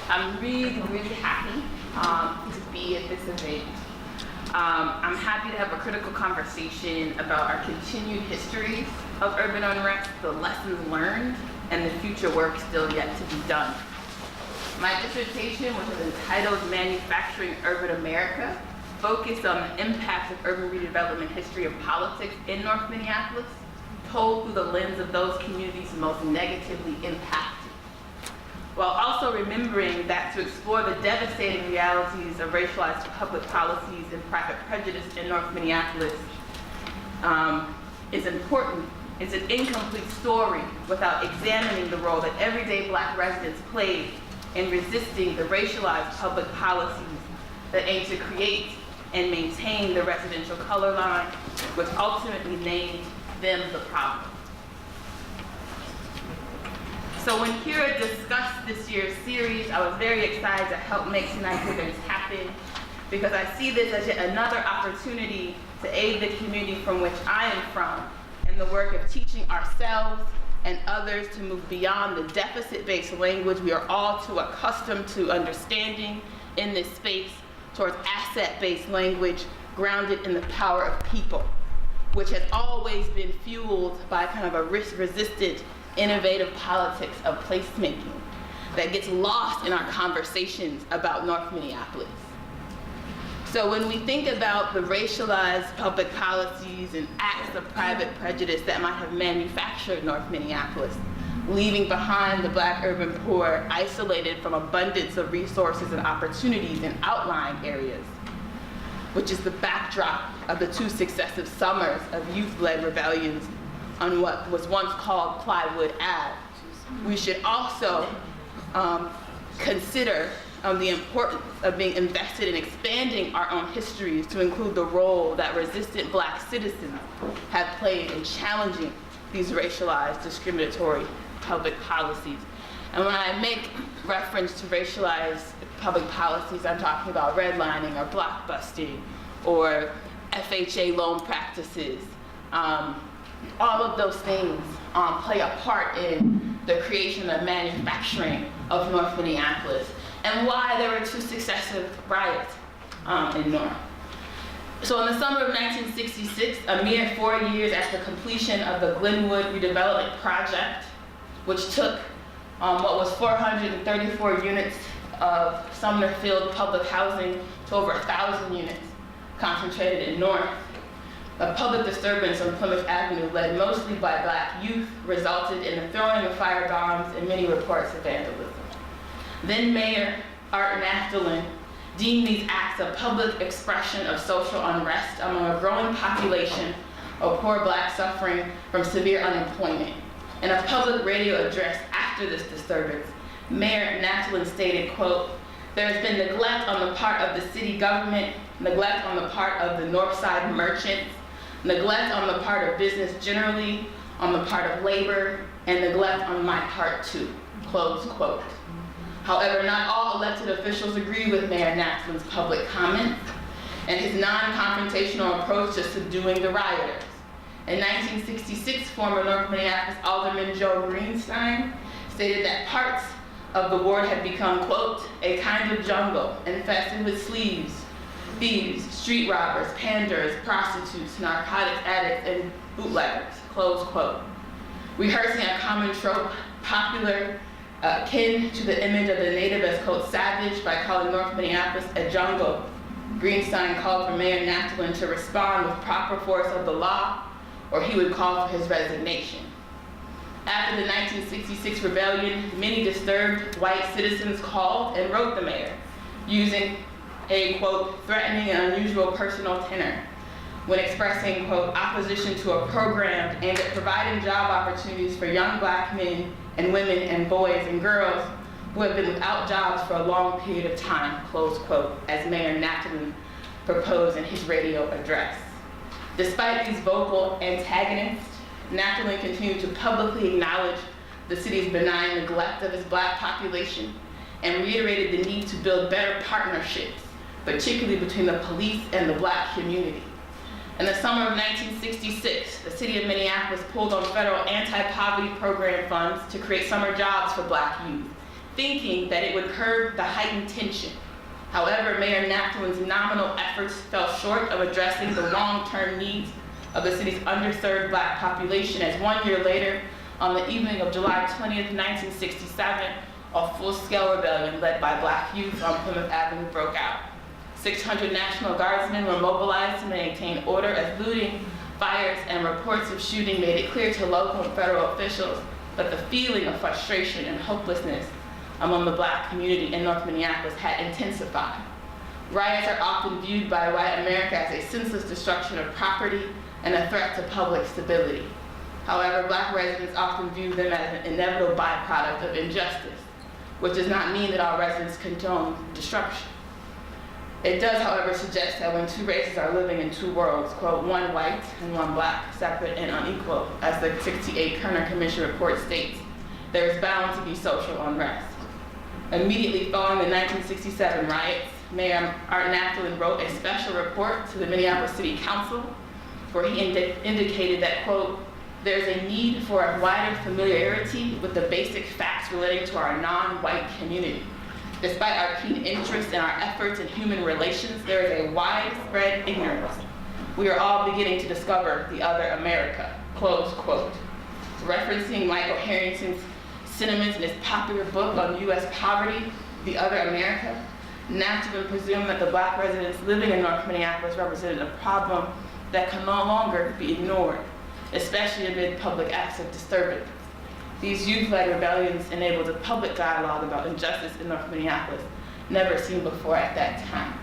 I'm really happy to be at this event. I'm happy to have a critical conversation about our continued histories of urban unrest, the lessons learned, and the future work still yet to be done. My dissertation, which is entitled Manufacturing Urban America, focused on the impact of urban redevelopment history and politics in North Minneapolis, told through the lens of those communities most negatively impacted, while also remembering that to explore the devastating realities of racialized public policies and private prejudice in North Minneapolis is important. It's an incomplete story without examining the role that everyday Black residents played in resisting the racialized public policies that aim to create and maintain the residential color line, which ultimately named them the problem. So when CURA discussed this year's series, I was very excited to help make tonight's events happen, because I see this as yet another opportunity to aid the community from which I am from in the work of teaching ourselves and others to move beyond the deficit-based language we are all too accustomed to understanding in this space towards asset-based language grounded in the power of people, which has always been fueled by kind of a risk-resistant, innovative politics of placemaking that gets lost in our conversations about North Minneapolis. So when we think about the racialized public policies and acts of private prejudice that might have manufactured North Minneapolis, leaving behind the Black urban poor isolated from abundance of resources and opportunities in outlying areas, which is the backdrop of the 2 successive summers of youth-led rebellions on what was once called Plywood Ave. We should also consider the importance of being invested in expanding our own histories to include the role that resistant Black citizens have played in challenging these racialized, discriminatory public policies. And when I make reference to racialized public policies, I'm talking about redlining or blockbusting or FHA loan practices. All of those things play a part in the creation of manufacturing of North Minneapolis, and why there were 2 successive riots in North. So in the summer of 1966, a mere 4 years after completion of the Glenwood redevelopment project, which took what was 434 units of Sumner-filled public housing to over 1,000 units concentrated in North, a public disturbance on Plymouth Avenue led mostly by Black youth resulted in the throwing of firebombs and many reports of vandalism. Then Mayor Art Naftalin deemed these acts a public expression of social unrest among a growing population of poor Blacks suffering from severe unemployment. In a public radio address after this disturbance, Mayor Naftalin stated, quote, "There has been neglect on the part of the city government, neglect on the part of the North Side merchants, neglect on the part of business generally, on the part of labor, and neglect on my part too," close quote. However, not all elected officials agree with Mayor Naftalin's public comments and his non-confrontational approach to subduing the rioters. In 1966, former North Minneapolis Alderman Joe Greenstein stated that parts of the ward had become, quote, "a kind of jungle infested with sleeves, thieves, street robbers, panders, prostitutes, narcotics addicts, and bootleggers," close quote. Rehearsing a common trope popular akin to the image of the native as, quote, "savage" by calling North Minneapolis a jungle, Greenstein called for Mayor Naftalin to respond with proper force of the law, or he would call for his resignation. After the 1966 rebellion, many disturbed white citizens called and wrote the mayor, using a, quote, "threatening and unusual personal tenor," when expressing, quote, "opposition to a program aimed at providing job opportunities for young Black men and women and boys and girls who have been without jobs for a long period of time," close quote, as Mayor Naftalin proposed in his radio address. Despite these vocal antagonists, Naftalin continued to publicly acknowledge the city's benign neglect of its Black population and reiterated the need to build better partnerships, particularly between the police and the Black community. In the summer of 1966, the city of Minneapolis pulled on federal anti-poverty program funds to create summer jobs for Black youth thinking that it would curb the heightened tension. However, Mayor Napthalin's nominal efforts fell short of addressing the long-term needs of the city's underserved Black population, as 1 year later, on the evening of July 20th, 1967, a full-scale rebellion led by Black youth on Plymouth Avenue broke out. 600 National Guardsmen were mobilized to maintain order as looting, fires, and reports of shooting made it clear to local and federal officials that the feeling of frustration and hopelessness among the Black community in North Minneapolis had intensified. Riots are often viewed by white America as a senseless destruction of property and a threat to public stability. However, Black residents often view them as an inevitable byproduct of injustice, which does not mean that all residents condone destruction. It does, however, suggest that when two races are living in two worlds, quote, one white and one Black, separate and unequal, as the '68 Kerner Commission report states, there is bound to be social unrest. Immediately following the 1967 riots, Mayor Art Napthalin wrote a special report to the Minneapolis City Council where he indicated that, quote, there's a need for a wider familiarity with the basic facts relating to our non-white community. Despite our keen interest in our efforts in human relations, there is a widespread ignorance. We are all beginning to discover the other America, close quote. Referencing Michael Harrington's sentiments in his popular book on U.S. poverty, The Other America, Napthalin presumed that the Black residents living in North Minneapolis represented a problem that can no longer be ignored, especially amid public acts of disturbance. These youth-led rebellions enabled a public dialogue about injustice in North Minneapolis, never seen before at that time.